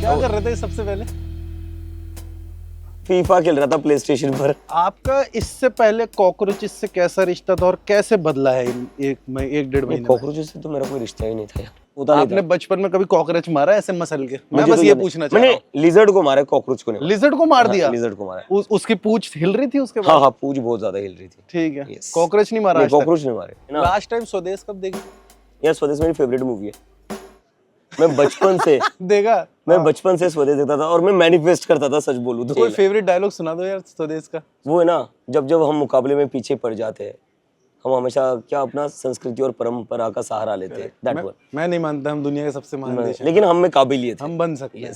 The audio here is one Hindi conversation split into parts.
क्या कर रहे थे सबसे पहले? फीफा खेल रहा था प्ले स्टेशन पर। आपका इससे पहले कॉकरोचेस से कैसा रिश्ता था और कैसे बदला है एक डेढ़ महीने में? कॉकरोचेस से तो मेरा कोई रिश्ता ही नहीं था यार, होता नहीं आपने था। बचपन में कभी कॉकरोच मारा है ऐसे मसल के? मैं मुझे बस तो ये याद है। पूछना चाह रहा हूँ। मैंने लिजर्ड को मारा, कॉकरोच को नहीं मारा। लिजर्ड को मार दिया? लिजर्ड को मारा। उसकी पूंछ हिल रही थी उसके हाँ बाद? हाँ, पूंछ बहुत ज्यादा हिल रही थी। ठीक है। Yes. कॉकरोच नहीं मारा आज तक? कॉकरोच नहीं मारे ना। लास्ट टाइम स्वदेश कब देखी? यार स्वदेश मेरी फेवरेट मूवी है। मैं बचपन से देखा? मैं बचपन से स्वदेश देखता था और मैं मैनिफेस्ट करता था, सच बोलूं तो। कोई फेवरेट डायलॉग सुना दो यार स्वदेश का। वो है ना, जब जब हम मुकाबले में पीछे पड़ जाते हैं, हम हमेशा क्या अपना संस्कृति और परंपरा का सहारा लेते हैं। That one. मैं नहीं मानता हम दुनिया के सबसे महान देश हैं। लेकिन हम में काबिलियत है। हम बन सकते हैं।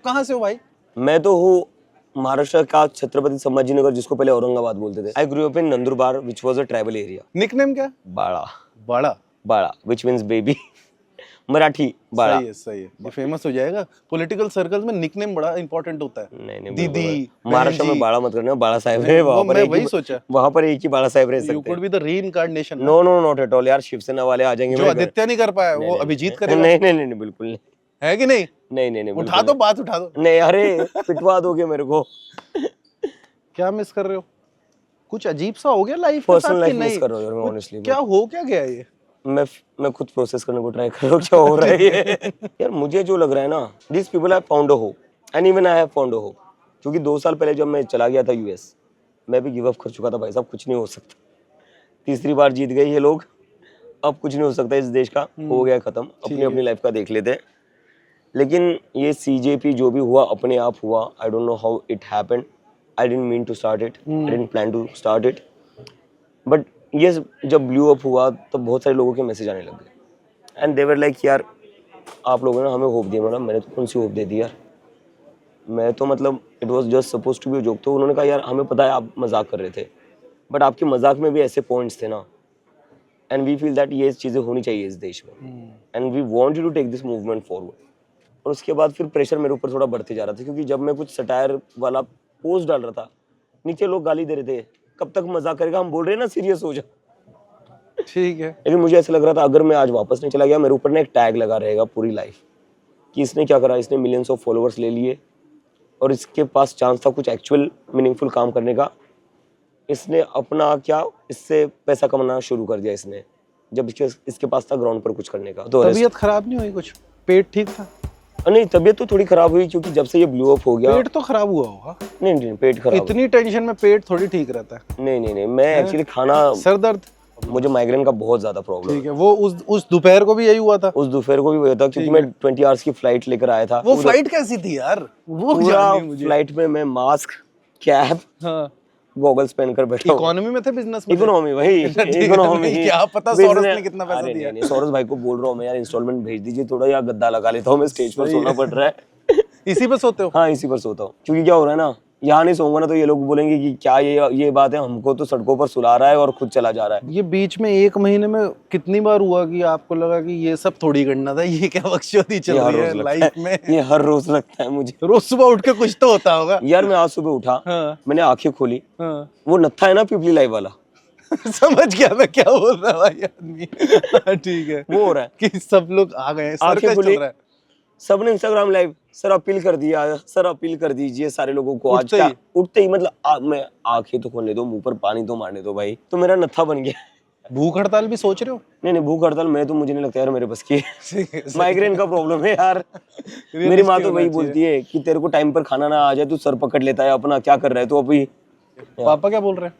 कहाँ से हो भाई? मैं तो हूँ महाराष्ट्र का छत्रपति संभाजीनगर, जिसको पहले औरंगाबाद बोलते थे। I grew up in Nandurbar, which was a tribal area. Nickname क्या? बाड़ा। बड़ा? बाड़ा विच मीन्स बेबी। मराठी बाड़ा। सही है, सही है। ये फेमस हो जाएगा। पॉलिटिकल सर्कल्स में निकनेम बड़ा इंपॉर्टेंट होता है। नहीं दीदी, महाराष्ट्र में बाड़ा मत करना, बाड़ा साहेब है वो वहाँ पर। मैं वही सोचा। वहाँ पर एक ही बाड़ा साहेब रह यू सकते कुड हैं। Be the reincarnation. No no not at all यार, शिवसेना वाले आ जाएंगे जो मेरे घर। आदित्य नहीं कर पाया वो अभिजीत करेगा। नहीं नहीं नहीं बिल्कुल नहीं। है कि नहीं? नहीं नहीं नहीं उठा दो, बात उठा दो। नहीं, अरे पिटवा दोगे मेरे को। क्या मिस कर रहे हो? कुछ अजीब सा हो गया लाइफ के पर्सनल साथ कि लाइफ नहीं? मिस कर रहा हूँ यार मैं, ऑनेस्टली। क्या हो क्या गया ये? मैं खुद प्रोसेस करने को ट्राई कर रहा हूँ क्या हो रहा है ये। यार मुझे जो लग रहा है ना, this people have found a hope and even I have found a hope. क्योंकि 2 साल पहले जब मैं चला गया था यूएस, मैं भी गिव अप कर चुका था भाई साहब, कुछ नहीं हो सकता। तीसरी बार जीत गए ये लोग, अब कुछ नहीं हो सकता इस देश का, हो गया खत्म, अपनी अपनी लाइफ का देख लेते हैं। लेकिन ये सीजेपी जो भी हुआ अपने आप हुआ। I don't know how it happened, I didn't mean to start it, I didn't plan to start it, but ये जब ब्लू अप हुआ तब बहुत सारे लोगों के मैसेज आने लग गए एंड दे वर लाइक यार आप लोगों ने हमें होप दिया। मतलब मैंने तो कौन सी होप दे दी यार, मैं तो मतलब it was just suppose to be joke. तो उन्होंने कहा यार हमें पता है आप मजाक कर रहे थे, बट आपके मजाक में भी ऐसे पॉइंट्स थे ना, एंड वी फील दैट ये चीज़ें होनी चाहिए इस देश में and we want you to take this movement forward. और उसके बाद फिर प्रेशर मेरे ऊपर थोड़ा बढ़ते जा रहा था, क्योंकि जब मैं कुछ सटायर वाला पोस्ट डाल रहा था, नीचे लोग गाली दे रहे थे, कब तक मजाक करेगा, हम बोल रहे हैं ना सीरियस हो जा। ठीक है। लेकिन मुझे ऐसा लग रहा था अगर मैं आज वापस नहीं चला गया, मेरे ऊपर ना एक टैग लगा रहेगा पूरी लाइफ कि इसने क्या करा, इसने मिलियंस ऑफ फॉलोअर्स ले लिए और इसके पास चांस था कुछ एक्चुअल मीनिंगफुल काम करने का, इसने अपना क्या इससे पैसा कमाना शुरू कर दिया इसने, जब इसके पास था ग्राउंड पर कुछ करने का। तो तबीयत खराब नहीं हुई? कुछ पेट ठीक था? नहीं, तबीयत तो थोड़ी खराब हुई, क्योंकि जब से ये ब्लू अप हो गया। पेट तो खराब हुआ होगा। नहीं पेट खराब। इतनी टेंशन में पेट थोड़ी ठीक रहता है? नहीं मैं एक्चुअली खाना, सर दर्द? मुझे माइग्रेन का बहुत ज्यादा प्रॉब्लम है। ठीक है। वो उस दोपहर को भी यही हुआ था? उस दोपहर को भी हुआ था, क्योंकि मैं 20 आवर्स की फ्लाइट लेकर आया था। वो फ्लाइट कैसी थी यार? वो पूरा मुझे फ्लाइट में मैं मास्क, कैप, हाँ, गॉगल्स पहनकर बैठा हूँ। इकोनॉमी में थे, बिजनेस में? इकोनॉमी भाई, इकोनॉमी। क्या पता सौरभ ने कितना पैसा दिया। नहीं, सौरभ भाई को बोल रहा हूँ मैं यार इंस्टॉलमेंट भेज दीजिए थोड़ा, या गद्दा लगा लेता हूँ मैं, स्टेज पर सोना पड़ रहा है। इसी पे सोते हो? हाँ इसी पर सोता हूँ, क्योंकि क्या हो रहा है ना, यहाँ नहीं सोऊंगा ना तो ये लोग बोलेंगे कि क्या ये बात है, हमको तो सड़कों पर सुला रहा है और खुद चला जा रहा है। ये बीच में 1 महीने में कितनी बार हुआ कि आपको लगा कि ये सब थोड़ी करना था, ये क्या बकचोदी चल रही है लाइफ में? ये हर रोज लगता है मुझे। रोज सुबह उठ के कुछ तो होता होगा यार मैं आज सुबह उठा, हाँ। मैंने आंखें खोली, हाँ। वो नत्था है ना पीपली लाइव वाला, समझ गया मैं क्या बोल रहा भाई आदमी। ठीक है। वो हो रहा है कि सब लोग आ गए, आंखें सर्कस खुली, चल रहा है। सबने इंस्टाग्राम लाइव, सर अपील कर दिया, सर अपील कर दीजिए सारे लोगों को। आज उठते का ही? उठते ही मतलब मैं आंखें तो खोलने दो, मुंह पर पानी तो मारने दो भाई, तो मेरा नत्था बन गया। भूख हड़ताल भी सोच रहे हो? नहीं भूख हड़ताल मैं तो, मुझे नहीं लगता यार मेरे बस की। माइग्रेन का प्रॉब्लम है यार। मेरी Realistic माँ तो होना वही चाहिए। बोलती है कि तेरे को टाइम पर खाना ना आ जाए, तू सर पकड़ लेता है अपना, क्या कर रहा है तू अभी। पापा क्या बोल रहे हैं?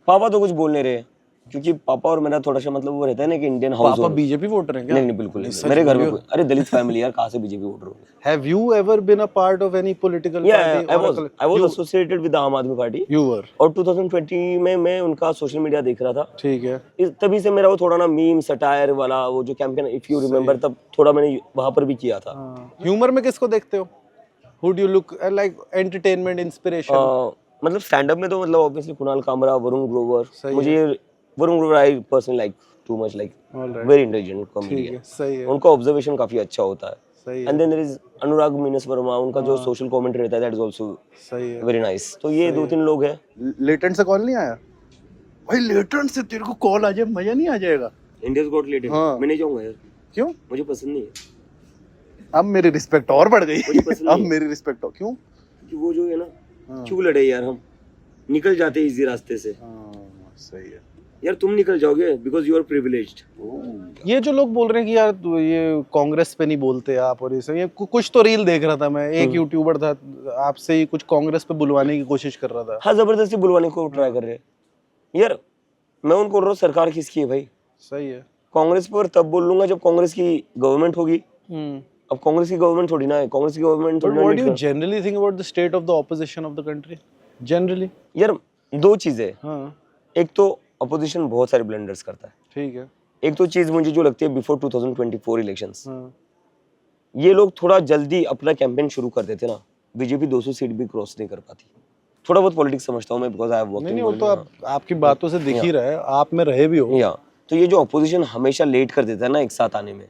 पापा तो कुछ बोल नहीं रहे, क्योंकि पापा और मेरा थोड़ा सा मतलब वो रहता है ना कि इंडियन हाउस। पापा बीजेपी वोटर हैं क्या? नहीं बिल्कुल नहीं, मेरे घर में अरे दलित फैमिली यार, कहाँ से बीजेपी वोटर हो। Have you ever been a part of any political party? I was associated with the आम आदमी पार्टी। You were? और 2020 में मैं उनका सोशल मीडिया देख रहा था। ठीक है। तभी से मेरा वो थोड़ा ना मीम सटायर वाला वो जो कैंपेन, इफ यू रिमेम्बर, तब थोड़ा मैंने वहां पर भी किया था। ह्यूमर में किसको देखते हो? Who do you look like entertainment inspiration? मतलब स्टैंड अप में तो मतलब ऑब्वियसली कुणाल कामरा, वरुण ग्रोवर। सही मुझे Varun Grover I personally like too much, like very intelligent comedian. सही है। उनका ऑब्जर्वेशन काफी अच्छा होता है। सही है। And then there is Anurag means Verma, उनका जो सोशल कमेंट्री रहता है दैट इज आल्सो सही है। Very nice. तो ये 2-3 लोग हैं। लेटेंट से कॉल नहीं आया? भाई लेटेंट से तेरे को कॉल आ जाए मजा नहीं आ जाएगा? India's got latent. हाँ। मैं नहीं जाऊंगा यार। क्यों? मुझे पसंद नहीं है। अब मेरी रिस्पेक्ट और बढ़ गई। मुझे पसंद अब नहीं। मेरी रिस्पेक्ट और क्यों? कि वो जो है ना, हाँ। क्यों लड़े यार, हम निकल जाते इसी रास्ते से। सही है। यार तुम निकल जाओगे बिकॉज यू आर प्रिविलेज्ड। ये जो लोग बोल रहे हैं कि यार ये कांग्रेस पे नहीं बोलते आप और ये सब, ये कुछ तो रील देख रहा था मैं, एक यूट्यूबर था आपसे ही कुछ कांग्रेस पे बुलवाने की कोशिश कर रहा था। हाँ, जबरदस्ती बुलवाने को ट्राई कर रहे हैं। यार मैं उनको बोल रहा हूँ, सरकार किसकी है भाई? सही है। कांग्रेस पर तब बोल लूंगा जब कांग्रेस की गवर्नमेंट होगी। अब कांग्रेस की गवर्नमेंट थोड़ी ना है, कांग्रेस की गवर्नमेंट बट थोड़ी ना व्हाट डू यू लीड कर- generally think about the state of the opposition of the country generally? यार दो चीजें, हाँ एक तो अपोजिशन बहुत सारे ब्लंडर्स करता है। ठीक है। एक तो चीज मुझे जो लगती है बिफोर 2024 इलेक्शंस, हाँ ये लोग थोड़ा जल्दी अपना कैंपेन शुरू कर देते ना, बीजेपी 200 सीट भी क्रॉस नहीं कर पाती। थोड़ा बहुत पॉलिटिक्स समझता हूँ मैं, बिकॉज आई हैव वर्कड नहीं नहीं, वो तो आपकी बातों से दिख ही रहा है, आप में रहे भी हो। या तो ये जो अपोजिशन हमेशा लेट कर देता है ना एक साथ आने में,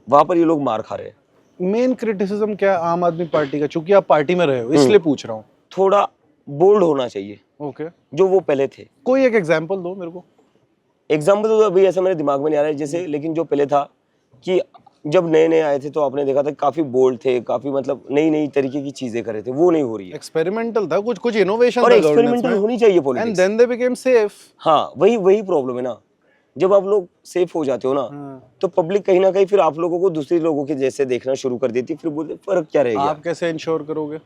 वहां पर ये लोग मार खा रहे हैं। मेन क्रिटिसिज्म क्या है आम आदमी पार्टी का, चूंकि आप पार्टी में रहे हो इसलिए पूछ रहा हूँ। थोड़ा बोल्ड होना चाहिए, ओके जो वो पहले थे। कोई एक एग्जांपल दो मेरे को। एग्जाम्पल तो अभी ऐसा मेरे दिमाग में नहीं आ रहा है जैसे, लेकिन जो पहले था कि जब नए नए आए थे तो आपने देखा था काफी बोल्ड थे, काफी मतलब नई नई तरीके की चीजें कर रहे थे, वो नहीं हो रही है। एक्सपेरिमेंटल था, कुछ कुछ इनोवेशन और था एक्सपेरिमेंटल होनी चाहिए and politics. Then they became safe. हाँ, वही प्रॉब्लम है ना, जब आप लोग सेफ हो जाते हो ना, तो पब्लिक कहीं ना कहीं फिर आप लोगों को दूसरे लोगों के जैसे देखना शुरू कर देती है, फिर बोलते फर्क क्या रह गया। आप कैसे इंश्योर करोगे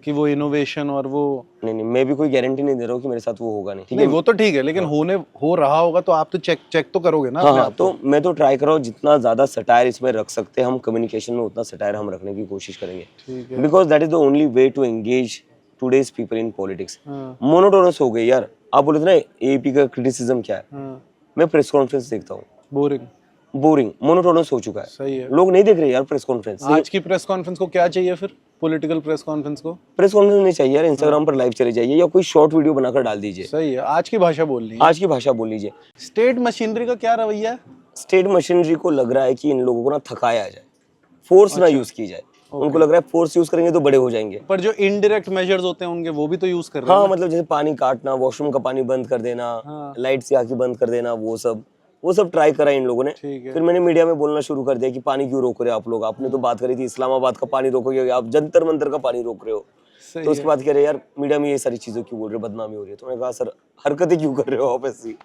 कि वो इनोवेशन और वो नहीं, मैं भी कोई गारंटी नहीं दे रहा हूँ कि मेरे साथ वो होगा नहीं, ठीक नहीं, है। वो तो ठीक है, लेकिन हो रहा होगा तो आप तो चेक तो करोगे ना हाँ अपने हाँ, आप को। तो मैं तो ट्राई कर रहा हूँ जितना ज्यादा सटायर इसमें रख सकते हैं हम कम्युनिकेशन में, उतना सटायर हम रखने की कोशिश करेंगे, ठीक है। Because that is the only way to engage today's people in politics. हाँ। मोनोटोनस हो गई यार, आप बोले थे ना एपी का क्रिटिसिज्म क्या है, हाँ, मैं प्रेस कॉन्फ्रेंस देखता हूँ, बोरिंग। बोरिंग, मोनोटोनस हो चुका है, सही है। लोग नहीं देख रहे यार प्रेस कॉन्फ्रेंस। आज की प्रेस कॉन्फ्रेंस को क्या चाहिए फिर, पॉलिटिकल प्रेस कॉन्फ्रेंस को? प्रेस कॉन्फ्रेंस नहीं चाहिए यार, इंस्टाग्राम पर लाइव चले जाइए या कोई शॉर्ट वीडियो बनाकर डाल दीजिए, सही है, आज की भाषा बोलनी है। आज की भाषा बोल लीजिए। स्टेट मशीनरी का क्या रवैया है? स्टेट मशीनरी को लग रहा है कि इन लोगों को ना थकाया जाए, फोर्स ना यूज की जाए। उनको लग रहा है फोर्स यूज करेंगे तो बड़े हो जाएंगे। पर जो इनडायरेक्ट मेजर्स होते हैं उनके वो भी तो यूज कर रहे हैं हाँ, ना? मतलब जैसे पानी काटना, वॉशरूम का पानी बंद कर देना, हाँ। लाइट से आके बंद कर देना, वो सब ट्राई करा इन लोगों ने। ठीक है। फिर मैंने मीडिया में बोलना शुरू कर दिया कि पानी क्यों रोक रहे हो आप लोग, आपने तो बात करी थी इस्लामाबाद का पानी रोकोगे, आप जंतर मंतर का पानी रोक रहे हो। सही तो उसके बाद कह रहे यार मीडिया में ये सारी चीजें क्यों बोल रहे हो, बदनामी हो रही है। तो मैंने कहा सर हरकतें क्यों कर रहे हो आप ऐसी।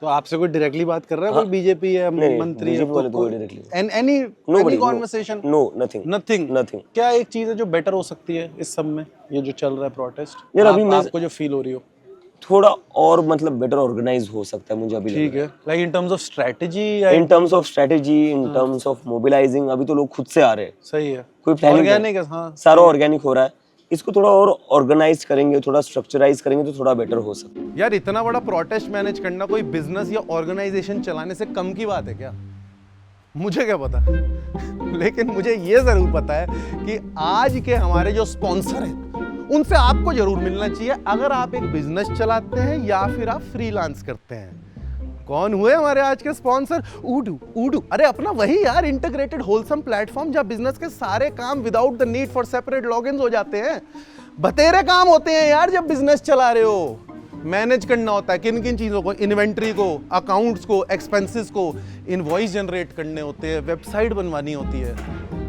तो आपसे कोई डायरेक्टली बात कर रहा है, कोई बीजेपी है, मंत्री है, BJP वाले तो कोई directly any conversation? No, nothing. Nothing. क्या एक चीज है जो बेटर हो सकती है इस सब में, ये जो चल रहा है प्रोटेस्ट? यार अभी आपको जो फील हो रही हो थोड़ा और मतलब बेटर ऑर्गेनाइज हो सकता है मुझे अभी लग ठीक है, like in terms of strategy या in terms of strategy, in terms of mobilising. अभी तो लोग खुद से आ रहे हैं, सही है, कोई प्लानिंग ऑर्गेनिक है। हाँ, सारा ऑर्गेनिक हो रहा है। इसको थोड़ा और ऑर्गेनाइज करेंगे, थोड़ा स्ट्रक्चराइज करेंगे तो थोड़ा बेटर हो सकता है। यार इतना बड़ा प्रोटेस्ट मैनेज करना कोई बिजनेस या ऑर्गेनाइजेशन चलाने से कम की बात है क्या? मुझे क्या पता लेकिन मुझे ये जरूर पता है कि आज के हमारे जो स्पॉन्सर हैं उनसे आपको जरूर मिलना चाहिए, अगर आप एक बिजनेस चलाते हैं या फिर आप फ्रीलांस करते हैं। कौन हुए हमारे आज के स्पॉन्सर? ऊडू। अरे अपना वही यार इंटीग्रेटेड होलसम प्लेटफॉर्म जहां बिजनेस के सारे काम without the need for separate logins हो जाते हैं। बतेरे काम होते हैं यार जब बिजनेस चला रहे हो, मैनेज करना होता है किन किन चीज़ों को, इन्वेंट्री को, अकाउंट्स को, एक्सपेंसेस को, इनवॉइस जनरेट करने होते हैं, वेबसाइट बनवानी होती है,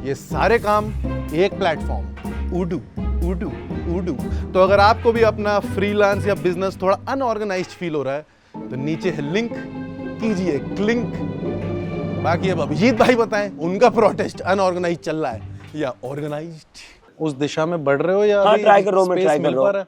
ये सारे काम एक प्लेटफॉर्म ऊडू। तो अगर आपको भी अपना फ्रीलांस या बिजनेस थोड़ा अनऑर्गेनाइज्ड फील हो रहा है तो नीचे है लिंक, कीजिए क्लिक। बाकी अब अभिजीत भाई बताएं उनका प्रोटेस्ट अनऑर्गेनाइज चल रहा है या ऑर्गेनाइज्ड? उस दिशा में बढ़ रहे हो या हाँ, अभी ट्राई कर रहा हूँ, मैं space ट्राई कर मिल रहा पा हूँ। रहा है?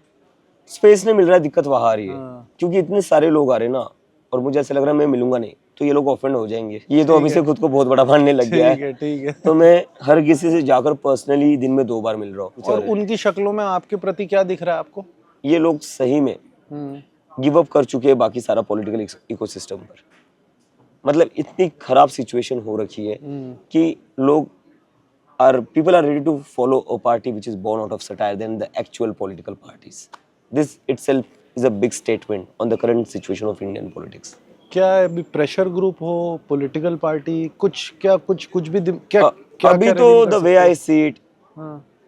स्पेस नहीं मिल रहा है, दिक्कत वहां आ रही है हाँ। क्योंकि इतने सारे लोग आ रहे हैं ना, और मुझे ऐसा लग रहा है मैं मिलूंगा नहीं तो ये लोग ऑफेंड हो जाएंगे। ये तो अभी से खुद को बहुत बड़ा मानने लग गया है। ठीक है। तो मैं हर किसी से जाकर पर्सनली दिन में 2 बार मिल रहा हूँ। और उनकी शक्लों में आपके प्रति क्या दिख रहा है आपको? ये लोग सही में गिव अप कर चुके हैं बाकी सारा पॉलिटिकल इकोसिस्टम पर। मतलब इतनी खराब सिचुएशन हो रखी है कि लोग people are ready to follow a party which is born out of satire than the actual political parties. This itself is a big statement on the current situation of Indian politics. क्या अभी प्रेशर ग्रुप हो, पॉलिटिकल पार्टी, कुछ भी क्या अभी तो the way I see it,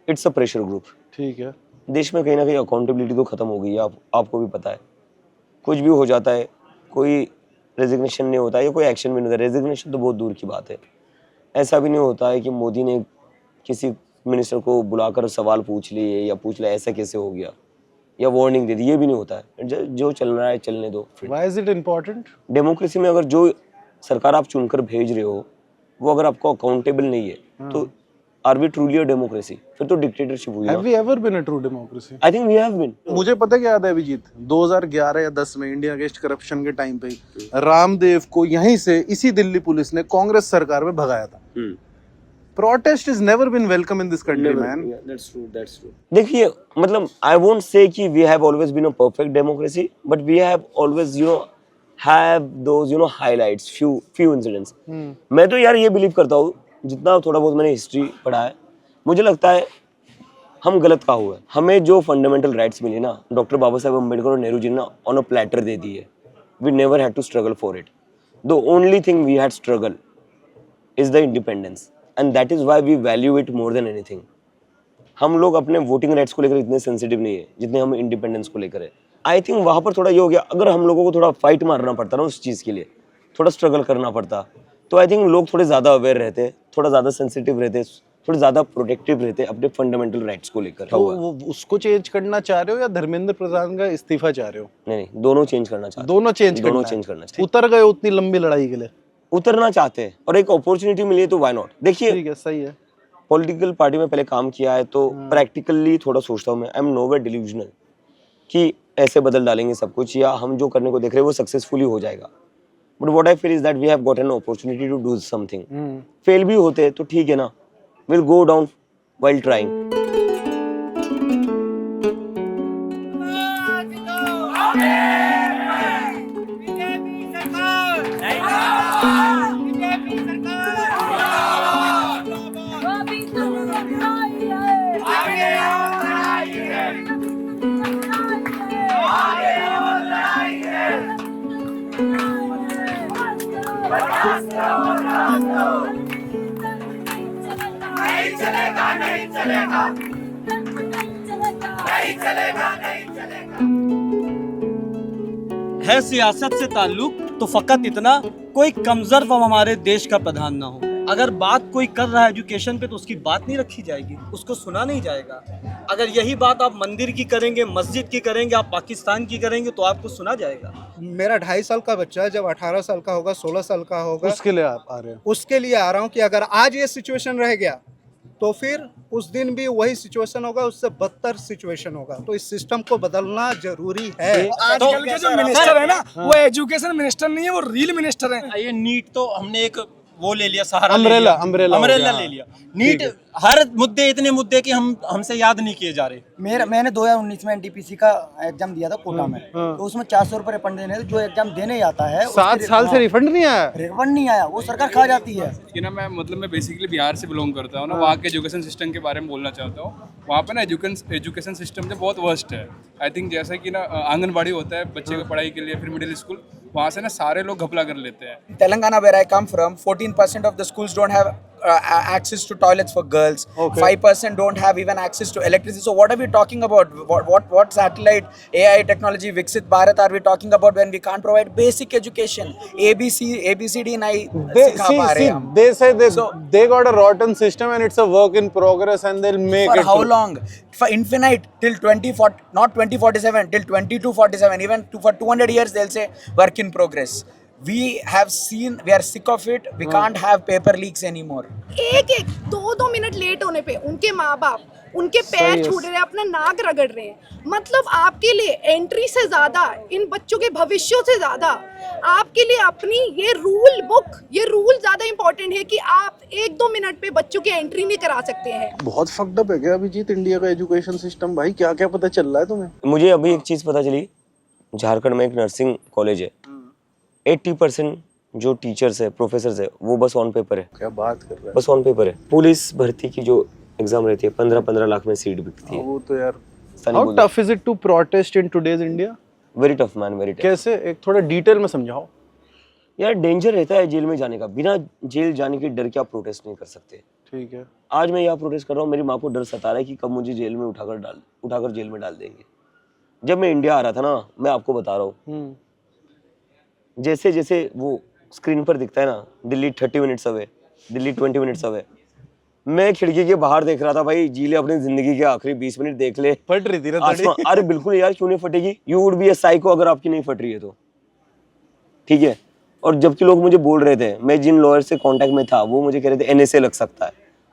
it's a pressure group. ठीक है। देश में कहीं ना कहीं अकाउंटेबिलिटी तो खत्म हो गई है, आपको भी पता है। कुछ भी हो जाता है, कोई रेजिग्नेशन नहीं होता है या कोई एक्शन भी नहीं होता। रेजिग्नेशन तो बहुत दूर की बात है। ऐसा भी नहीं होता है कि मोदी ने किसी मिनिस्टर को बुलाकर सवाल पूछ लिए या पूछ लिया ऐसा कैसे हो गया या वार्निंग दे दी, ये भी नहीं होता है। जो चल रहा है चलने दो। Why is it important? Democracy में अगर जो सरकार आप चुनकर भेज रहे हो वो अगर आपको अकाउंटेबल नहीं है तो are we truly a democracy? फिर तो डिक्टेटरशिप हुई ना। Have we ever been a true democracy? I think we have been. मुझे पता क्या याद है अभिजीत, 2011 या 10 में इंडिया अगेंस्ट करप्शन के टाइम पे रामदेव को यहीं से इसी दिल्ली पुलिस ने कांग्रेस सरकार में भगाया था। Protest is never been welcome in this country man. That's true. देखिए मतलब आई वोंट से कि we have always been a perfect democracy, but we have always have those highlights, few incidents. मैं तो यार ये बिलीव करता हूँ, जितना थोड़ा बहुत मैंने हिस्ट्री पढ़ा है, मुझे लगता है हम गलत कहाँ हुए। हमें जो फंडामेंटल राइट्स मिली ना, डॉक्टर बाबा साहेब अम्बेडकर और नेहरू जी ने ऑन अ प्लेटर दे दी है। We never had to struggle for it. The only thing we had struggle is the independence, and that is why we value it more than anything. हम लोग अपने वोटिंग राइट्स को लेकर इतने सेंसिटिव नहीं है जितने हम इंडिपेंडेंस को लेकर है। आई थिंक वहां पर थोड़ा ये हो गया, अगर हम लोगों को थोड़ा फाइट मारना पड़ता ना उस चीज़ के लिए, थोड़ा स्ट्रगल करना पड़ता, तो आई थिंक लोग थोड़े ज़्यादा अवेयर रहते, थोड़ा ज़्यादा सेंसिटिव रहते, थोड़े ज़्यादा प्रोटेक्टिव रहते अपने फंडामेंटल राइट्स को लेकर। तो वो उसको चेंज करना चाह रहे हो या धर्मेंद्र प्रधान का इस्तीफा चाह रहे हो? नहीं, दोनों चेंज करना चाहते। दोनों चेंज करना चाहिए। उतर गए उतनी लंबी लड़ाई के लिए? उतरना चाहते हैं और एक अपॉर्चुनिटी मिली है तो व्हाई नॉट। देखिए ठीक है, सही है। पॉलिटिकल पार्टी में पहले काम किया है तो प्रैक्टिकली थोड़ा सोचता हूँ मैं। आई एम नोवेयर डिल्यूजनल कि ऐसे बदल डालेंगे सब कुछ या हम जो करने को देख रहे हैं वो सक्सेसफुली हो जाएगा। But what I feel is that we have got an opportunity to do something. Fail भी होते तो ठीक है ना, will go down while trying. है सियासत से ताल्लुक तो फकत इतना, कोई कमजोर व हमारे देश का प्रधान ना हो। अगर बात कोई कर रहा है एजुकेशन पे तो उसकी बात नहीं रखी जाएगी, उसको सुना नहीं जाएगा। अगर यही बात आप मंदिर की करेंगे, मस्जिद की करेंगे, आप पाकिस्तान की करेंगे तो आपको सुना जाएगा। मेरा 2.5 साल का बच्चा है, जब 18 साल का होगा, 16 साल का होगा, उसके लिए आप आ रहे हो? उसके लिए आ रहा हूँ कि अगर आज ये सिचुएशन रह गया तो फिर उस दिन भी वही सिचुएशन होगा, उससे बदतर सिचुएशन होगा। तो इस सिस्टम को बदलना जरूरी है। आजकल के जो मिनिस्टर है ना, वो एजुकेशन मिनिस्टर नहीं है, वो रील मिनिस्टर है। ये नीट तो हमने एक वो ले लिया, सहारा अम्ब्रेला ले लिया। नीट हर मुद्दे, इतने मुद्दे कि हमसे याद नहीं किए जा रहे। मैंने 2019 में एनटीपीसी का एग्जाम दिया था कोटा में, तो उसमें 400 रुपए रिफंड देने थे। जो एग्जाम देने आता है 7 साल से रिफंड नहीं आया। रिफंड नहीं आया, वो सरकार खा जाती है। कि ना मैं बेसिकली बिहार से बिलोंग करता हूँ ना, वहाँ के एजुकेशन सिस्टम के बारे में बोलना चाहता हूँ। वहाँ पे ना एजुकेशन सिस्टम जो बहुत वर्स्ट है। आई थिंक जैसा कि ना आंगनबाड़ी होता है बच्चे की पढ़ाई के लिए, फिर मिडिल स्कूल, वहाँ से ना सारे लोग घपला कर लेते हैं। Telangana, where I come from, 14% of the schools don't have access to toilets for girls. 5% don't have even access to electricity. So what are we talking about? What satellite AI technology Viksit Bharat are we talking about when we can't provide basic education? ABCD नहीं सिखा पा रहे हम. They say they got a rotten system and it's a work in progress and they'll make For it. how long? For infinite, till 2040, not 2047, till 2247. Even for 200 years they'll say work in progress. We have seen, we are sick of it. We can't have paper leaks anymore. एक 2 मिनट लेट होने पे उनके माँ बाप उनके पैर छू रहे हैं, अपना नाक रगड़ रहे हैं। मतलब आपके लिए एंट्री से ज्यादा, इन बच्चों के भविष्यों से ज्यादा आपके लिए अपनी ये रूल बुक, ये रूल ज्यादा इंपॉर्टेंट है कि आप 1-2 मिनट पे बच्चों की एंट्री नहीं करा सकते हैं। बहुत फक्ड अप है क्या अभिजीत इंडिया का एजुकेशन सिस्टम? भाई क्या क्या पता चल रहा है तुम्हें? मुझे अभी एक चीज़ पता चली, झारखंड में एक नर्सिंग कॉलेज है, 80% जो टीचर्स है, प्रोफेसर्स है, वो बस ऑन पेपर है। क्या बात कर रहा है? बस ऑन पेपर है। पुलिस भर्ती की जो एग्जाम रहती है 15-15 लाख में सीट बिकती है। वो तो यार how tough is it to protest in today's India? Very tough man, very tough. कैसे, एक थोड़ा डिटेल में समझाओ यार। डेंजर रहता है जेल में जाने का, बिना जेल जाने के डर के आप प्रोटेस्ट नहीं कर सकते। ठीक है, आज मैं यहाँ प्रोटेस्ट कर रहा हूँ, मेरी माँ को डर सता रहा है कि कब मुझे जेल में उठाकर जेल में डाल देंगे। जब मैं इंडिया आ रहा था ना, मैं आपको बता रहा हूँ, जैसे जैसे वो स्क्रीन पर दिखता है ना, Delhi 30 minutes away, Delhi 20 minutes away, मैं खिड़की के बाहर देख रहा था भाई, जी ले अपनी जिंदगी के आखिरी 20 मिनट देख ले। फट रही थी ना तड़ी। आसमान, अरे बिल्कुल यार, क्यों नहीं फटेगी? You would be a psycho अगर आपकी नहीं फट रही है तो, ठीक है। और जबकि लोग मुझे बोल रहे थे, मैं जिन लॉयर से कांटेक्ट में था वो मुझे कह रहे थे एनएसए लग सकता है,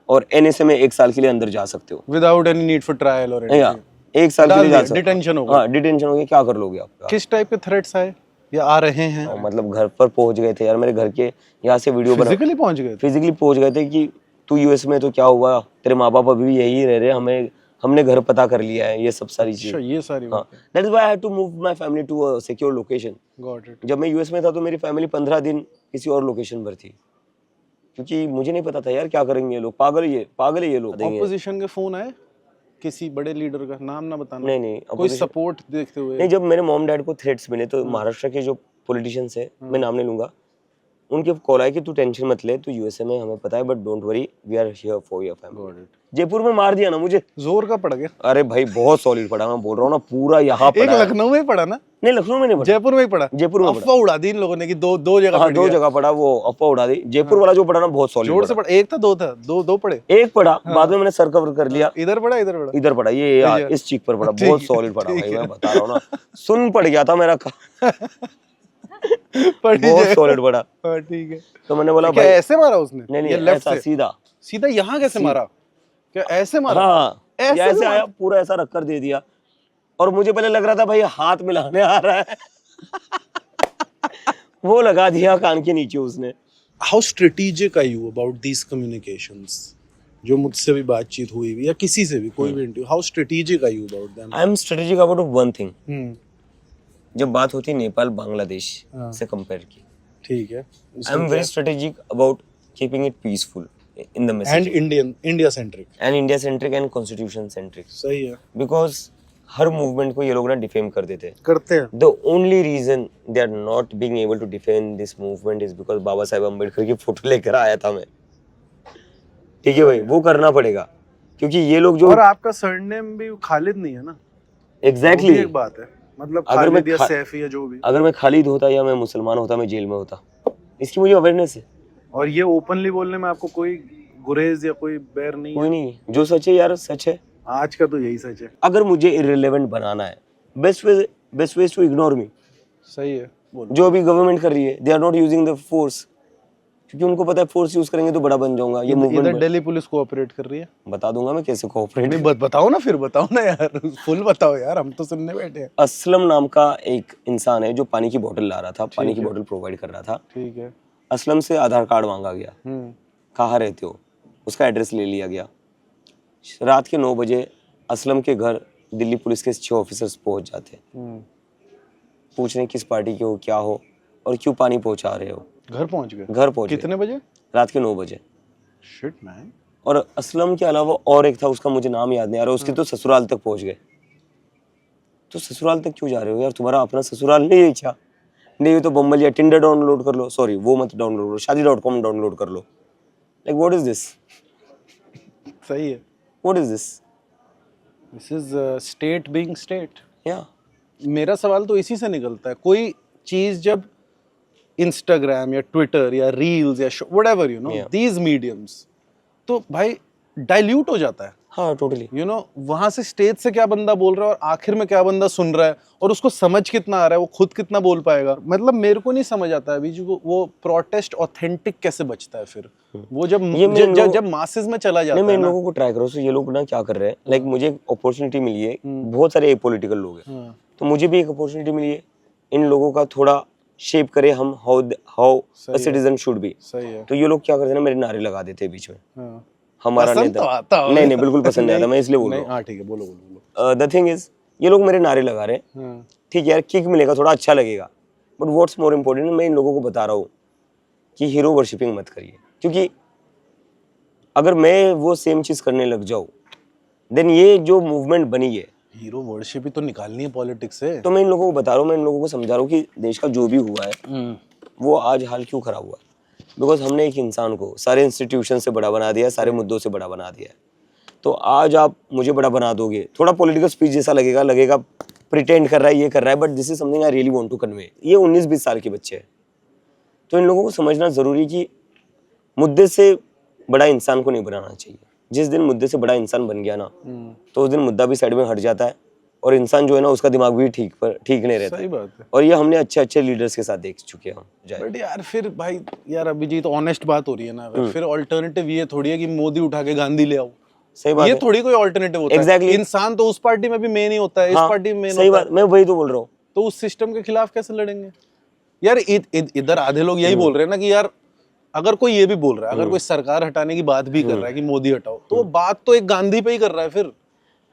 और एनएसए में 1 साल के लिए अंदर जा सकते हो without any need for trial और या 1 साल के लिए जा सकते हो। डिटेंशन होगा। हाँ, डिटेंशन हो गया, क्या कर लोगे आप? किस टाइप के थ्रेट्स आए या आ रहे हैं? मतलब घर पर पहुंच गए थे यार, मेरे घर के यहाँ से वीडियो बना, फिजिकली पहुंच गए थे? फिजिकली पहुंच गए थे कि तू यूएस में तो क्या हुआ, तेरे माँ बाप अभी भी यही रह रहे, हमने घर पता कर लिया है, ये सब सारी चीजें। ये सारी हाँ, that is why I had to move my family to a secure location. Got it. जब मैं यूएस में था तो मेरी फैमिली 15 दिन किसी और लोकेशन पर थी, क्योंकि मुझे नहीं पता था यार क्या करेंगे ये लोग, पागल है ये लोग। ऑपोजिशन के फोन आए किसी बड़े लीडर का, नाम ना बताना? नहीं, कोई सपोर्ट देखते हुए? नहीं, जब मेरे मॉम डैड को थ्रेट्स मिले तो महाराष्ट्र के जो पॉलिटिशियंस है, मैं नाम नहीं लूंगा, उनके कॉल आया कि तू टेंशन मत ले, तू यूएसए में, हमें पता है, but don't worry, we are here for your family. Jaipur में मार दिया ना मुझे, जोर का पड़ गया। अरे भाई बहुत सॉलिड पड़ा, मैं बोल रहा हूँ ना, पूरा यहाँ एक पड़ा। लखनऊ में पड़ा ना? नहीं, लखनऊ में नहीं पड़ा, जयपुर में ही पड़ा। जयपुर में अफवाह उड़ा दी इन लोगों ने कि दो जगह हाँ, पड़ 2 गया। जगह पड़ा, वो अफवाह उड़ा दी। जयपुर वाला जो पड़ा ना बहुत सॉलिड जोर से पड़ा। एक था, दो था, दो पड़े? एक पड़ा, बाद में मैंने सर कवर कर लिया। इधर पड़ा, इधर पड़ा? इधर पड़ा, ये यार इस चीक पर पड़ा, बहुत सॉलिड पड़ा भाई, मैं बता रहा हूँ ना, सुन पड़ गया था मेरा बहुत सॉलिड पड़ा। ठीक है। तो मैंने बोला क्या भाई ऐसे मारा उसने? नहीं, ये लेफ्ट ऐसा से सीधा सीधा यहाँ कैसे मारा? क्या ऐसे मारा? हाँ, ऐसे ऐसे भी आया, पूरा ऐसा रख कर दे दिया, और मुझे पहले लग रहा था भाई हाथ मिलाने आ रहा है वो लगा दिया कान के नीचे उसने। How strategic are you about these communications? जो मुझसे भी बातचीत हुई भी या किसी से भी कोई भी interview, how strategic are you about them? I am strategic about one thing, जब बात होती है नेपाल बांग्लादेश से कंपेयर की, ठीक है, I am very strategic about keeping it peaceful in the message, and India centric and constitution centric. सही है। बिकॉज हर मूवमेंट को ये लोग ना डिफेम कर देते हैं। करते हैं। The only reason they are not being able to defend this movement is because Baba Saheb Ambedkar की फोटो लेकर आया था मैं, ठीक है भाई, वो करना पड़ेगा, क्योंकि ये लोग जो, और आपका सरनेम भी खालिद नहीं है ना? एग्जैक्टली एक बात है, मतलब अगर मैं खालिद या सैफी या जो भी। अगर मैं खालिद होता या मैं मुसलमान होता, मैं जेल में होता, इसकी मुझे अवेयरनेस है। और ये ओपनली बोलने में आपको कोई गुरेज या कोई बैर नहीं कोई है? नहीं, जो सच है यार सच है। आज का तो यही सच है। अगर मुझे इररिलेवेंट बनाना है, best way to ignore me. सही है, बोलो। जो अभी गवर्नमेंट कर रही है, they are not using the force, क्योंकि उनको पता है फोर्स यूज करेंगे तो बड़ा बन जाऊंगा। ये इधर मूवमेंट दिल्ली पुलिस कोऑपरेट कर रही है? बता दूंगा मैं कैसे कोऑपरेट। नहीं बताओ ना, फिर बताओ ना यार, फुल बताओ यार, हम तो सुनने बैठे हैं। असलम नाम का एक इंसान है जो पानी की बोतल ला रहा था, पानी की बोतल प्रोवाइड कर रहा था। ठीक है। असलम से आधार कार्ड मांगा गया, कहाँ रहते हो, उसका एड्रेस ले लिया गया। रात के 9 बजे असलम के घर दिल्ली पुलिस के 6 ऑफिसर्स पहुंच जाते हैं, पूछ रहे किस पार्टी के हो, क्या हो, और क्यों पानी पहुंचा रहे हो। घर पहुंच गए? घर पहुंच कितने बजे? रात के 9 बजे। Shit man. और असलम के अलावा और एक था, उसका मुझे नाम याद नहीं आ रहा, उसके तो ससुराल तक पहुंच गए। तो ससुराल तक क्यों जा रहे हो यार, तुम्हारा अपना ससुराल नहीं है क्या? नहीं तो बम्बल या टिंडर डाउनलोड कर लो, सॉरी वो मत डाउनलोड करो, शादी.com डाउनलोड कर लो। Like what is this? सही है। What is this? This is state being state. या मेरा सवाल तो इसी से निकलता है, कोई चीज जब इंस्टाग्राम या ट्विटर या रील्स या whatever you know these mediums, तो भाई डाइल्यूट हो जाता है। हाँ टोटली। यू नो वहां से स्टेज से क्या बंदा बोल रहा है और आखिर में क्या बंदा सुन रहा है, और उसको समझ कितना आ रहा है, वो खुद कितना बोल पाएगा। मतलब मेरे को नहीं समझ आता है अभी जो वो प्रोटेस्ट ऑथेंटिक कैसे बचता है फिर, वो जब मासेस में चला जाता है। मैं इन लोगों को ट्राई करो, ये लोग ना क्या कर रहे हैं, लाइक मुझे एक अपॉर्चुनिटी मिली है, बहुत सारे एपॉलिटिकल लोग हैं, तो मुझे भी एक अपॉर्चुनिटी मिली है, इन लोगों का थोड़ा शेप करे हम, how a citizen should be. सही है। तो ये लोग क्या करते हैं ना, मेरे नारे लगा देते हैं बीच में। हमारा नेता नहीं बिल्कुल पसंद नहीं आता, मैं इसलिए बोल रहा हूँ। हाँ ठीक है, बोलो। द थिंग इज, ये लोग मेरे नारे लगा रहे हैं, ठीक है यार, किक मिलेगा, थोड़ा अच्छा लगेगा, बट व्हाट्स मोर इम्पोर्टेंट, मैं इन लोगों को बता रहा हूँ कि हीरो वर्शिपिंग मत करिए, क्योंकि अगर मैं वो सेम चीज करने लग जाऊँ, देन ये जो मूवमेंट बनी है, हीरो वर्शिप ही तो निकालनी है पॉलिटिक्स से। तो मैं इन लोगों को बता रहा हूँ, मैं इन लोगों को समझा रहा हूँ कि देश का जो भी हुआ है वो आज हाल क्यों खराब हुआ, बिकॉज हमने एक इंसान को सारे इंस्टीट्यूशन से बड़ा बना दिया, सारे मुद्दों से बड़ा बना दिया। तो आज आप मुझे बड़ा बना दोगे, थोड़ा पॉलिटिकल स्पीच जैसा लगेगा प्रिटेंड कर रहा है, ये कर रहा है, but this is something I really want to convey. ये 19-20 साल के बच्चे हैं, तो इन लोगों को समझना जरूरी कि मुद्दे से बड़ा इंसान को नहीं बनाना चाहिए। जिस दिन मुद्दे से बड़ा इंसान बन गया ना, तो उस दिन मुद्दा भी साइड में हट जाता है और इंसान जो है ना उसका दिमाग भी ठीक नहीं रहता। सही बात है। और ये हमने अच्छे अच्छे लीडर्स के साथ देख चुके हैं हम। बट यार फिर भाई यार अभिजीत ऑनेस्ट बात हो रही है ना, फिर ऑल्टरनेटिव ये थोड़ी है कि मोदी उठा के गांधी ले आओ। सही बात ये है। थोड़ी कोई ऑल्टरनेटिव होता Exactly. है। इंसान तो उस पार्टी में भी मेन ही होता है, इस हाँ, पार्टी में मेन सही होता बात, है। मैं वही तो बोल रहा हूँ। तो उस सिस्टम के खिलाफ कैसे लड़ेंगे यार? इधर आधे लोग यही बोल रहे हैं ना कि यार अगर कोई ये भी बोल रहा है, अगर कोई सरकार हटाने की बात भी कर रहा है कि मोदी हटाओ, तो वो बात तो एक गांधी पे ही कर रहा है। फिर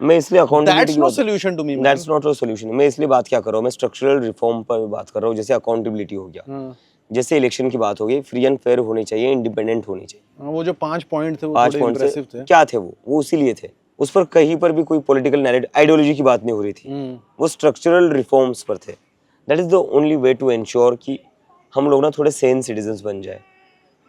मैं इसलिए accountability that's no solution to me. That's not a solution. मैं इसलिए बात क्या कर रहा हूँ, मैं स्ट्रक्चरल रिफॉर्म पर बात कर रहा हूँ। जैसे अकाउंटेबिलिटी हो गया, जैसे इलेक्शन की बात हो गई, फ्री एंड फेयर होनी चाहिए, इंडिपेंडेंट होनी चाहिए। वो जो 5 पॉइंट थे वो 5 थोड़े पॉइंट इंप्रेसिव थे। क्या थे वो उसी लिए थे। उस पर कहीं पर भी कोई पॉलिटिकल नैरेटिव, आइडियोलॉजी की बात नहीं हो रही थी। वो स्ट्रक्चरल रिफॉर्म्स पर थे। That is the only way to ensure कि हम लोग ना थोड़े सेन सिटीजन्स बन जाए।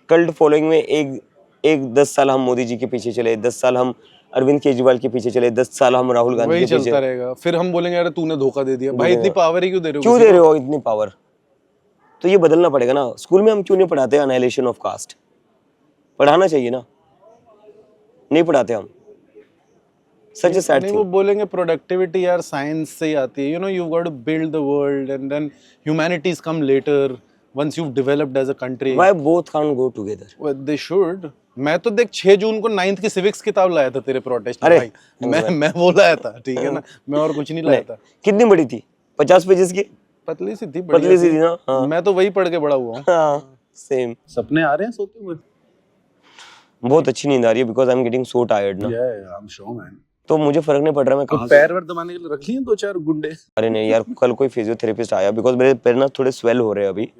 कल्ट फॉलोइंग में एक 10 साल हम मोदी जी के पीछे चले, 10 साल हम अरविंद केजरीवाल के पीछे चले, 10 साल हम राहुल गांधी वही के पीछे। चलता रहेगा। फिर हम बोलेंगे अरे तूने धोखा दे दिया। भाई इतनी पावर ही क्यों दे रहे हो? क्यों दे रहे हो इतनी पावर? तो ये बदलना पड़ेगा ना। स्कूल में हम क्यों नहीं पढ़ाते अनाइलेशन ऑफ कास्ट? पढ़ाना चाहिए ना, नहीं पढ़ाते हम। सच ए सैड नहीं, वो बोलेंगे प्रोडक्टिविटी यार साइंस से ही आती है। You know you got to build the world and then humanities come later once you developed as a country. Why both can't go together? They should. मैं तो देख 6 जून को 9th की सिविक्स किताब लाया था तेरे प्रोटेस्ट में। अरे, भाई मैं वो लाया था, ठीक है ना, मैं और कुछ नहीं लाया था। कितनी बड़ी थी? 50 पेजेस की? पतली सी थी, पतली सी थी ना। हाँ। मैं तो वही पढ़ के बड़ा हुआ हूँ। हाँ, सेम। सपने आ रहे हैं सोते हुए? बहुत अच्छी नींद आ रही है because I am getting so tired ना। I am sure man. तो मुझे फर्क नहीं पड़ रहा मैं कहाँ से। पैर वर दबाने के लिए रख लिए 2-4 गुंडे? अरे नहीं यार, कल कोई फिजियोथेरेपिस्ट आया बिकॉज मेरे पैर ना थोड़े स्वेल हो रहे हैं अभी,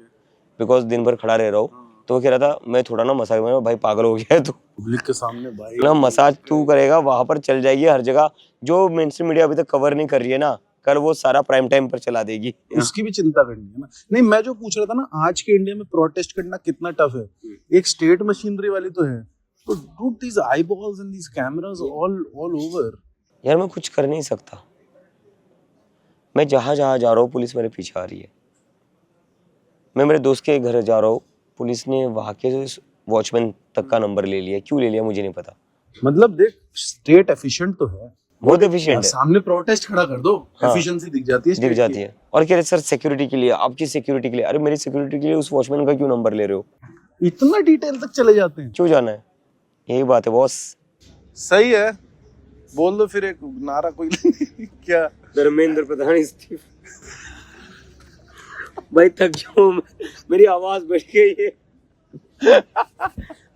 बिकॉज दिन भर खड़ा रह रहा हूँ। तो वो कह रहा था मैं थोड़ा ना मसाज में, भाई पागल हो गया है तू। पब्लिक के सामने भाई ना मसाज तू करेगा वहां पर चल जाएगी हर जगह। जो मेनस्ट्रीम मीडिया अभी तक कवर नहीं कर रही है ना, कल वो सारा प्राइम टाइम पर चला देगी। उसकी भी चिंता करनी है ना। नहीं, मैं जो पूछ रहा था ना, आज के इंडिया में प्रोटेस्ट करना कितना टफ है। एक स्टेट मशीनरी वाली तो है, तो dude these eyeballs and these cameras all over. यार मैं कुछ कर नहीं सकता। मैं जहां जहां जा रहा हूँ पुलिस मेरे पीछे आ रही है। मैं मेरे दोस्त के घर जा रहा हूँ, पुलिस ने वहां के वॉचमैन तक का नंबर ले लिया। क्यों ले लिया मुझे नहीं पता। मतलब देख, स्टेट एफिशिएंट तो है, बहुत एफिशिएंट है। सामने प्रोटेस्ट खड़ा कर दो, हाँ, एफिशिएंसी दिख जाती है, दिख जाती है। और कह रहे सर सिक्योरिटी के लिए, आपकी सिक्योरिटी के लिए। अरे मेरी सिक्योरिटी के लिए उस वॉचमैन का क्यों नंबर ले रहे हो? इतना डिटेल तक चले जाते हैं। क्यों जाना है? यही बात है बॉस। सही है, बोल दो फिर एक नारा कोई। क्या? धर्मेंद्र प्रधान इस्तीफा। भाई थक जाऊं, मेरी आवाज बढ़ गई है।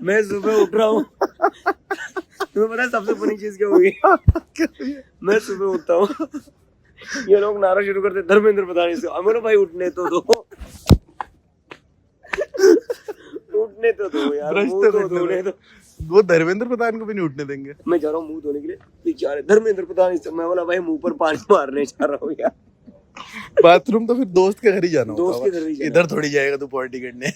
मैं सुबह उठ रहा हूँ, तुम्हें पता है सबसे बड़ी चीज क्या हुई? मैं सुबह उठता हूँ, ये लोग नारा शुरू करते धर्मेंद्र प्रधान इस्तीफा। बोलो भाई उठने तो दो, उठने तो दो यार, मुंह तो धोने दो। वो धर्मेंद्र प्रधान को भी नहीं उठने देंगे। मैं जा रहा हूँ मुंह धोने के लिए, बेचारे धर्मेंद्र प्रधान इस्तीफा। मैं बोला भाई मुंह पर पानी मारने जा रहा हूँ यार। बाथरूम तो फिर दोस्त के घर ही जाना दोस्त होगा। के घर ही जाना। इधर थोड़ी जाएगा तू पार्टी करने।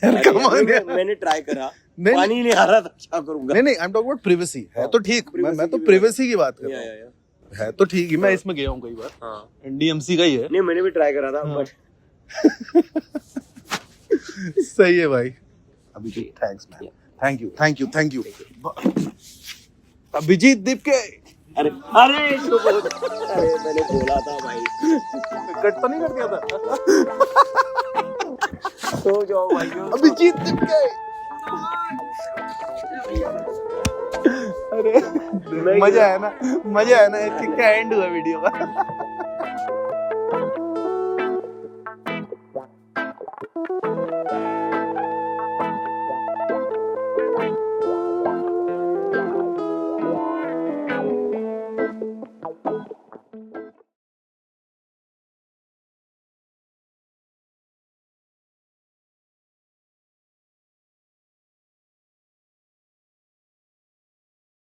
मैंने ट्राई करा, नहीं, पानी नहीं आ रहा था, क्या करूंगा? नहीं I am talking about privacy. है तो ठीक, मैं तो प्रिवेसी की बात कर रहा हूँ। है तो ठीक ही, मैं इसमें गया हूँ कई बार। हाँ, एनडीएमसी का ही है। नहीं मैंने भी ट्राई करा था बट सही है भाई। Abhijeet thanks man, thank you. Abhijeet Deep के अरे मैंने बोला था भाई, कट तो नहीं कर दिया था? सो जाओ भाई। अभिजीत दीप के। अरे मजा आया ना, क्या एंड हुआ वीडियो का।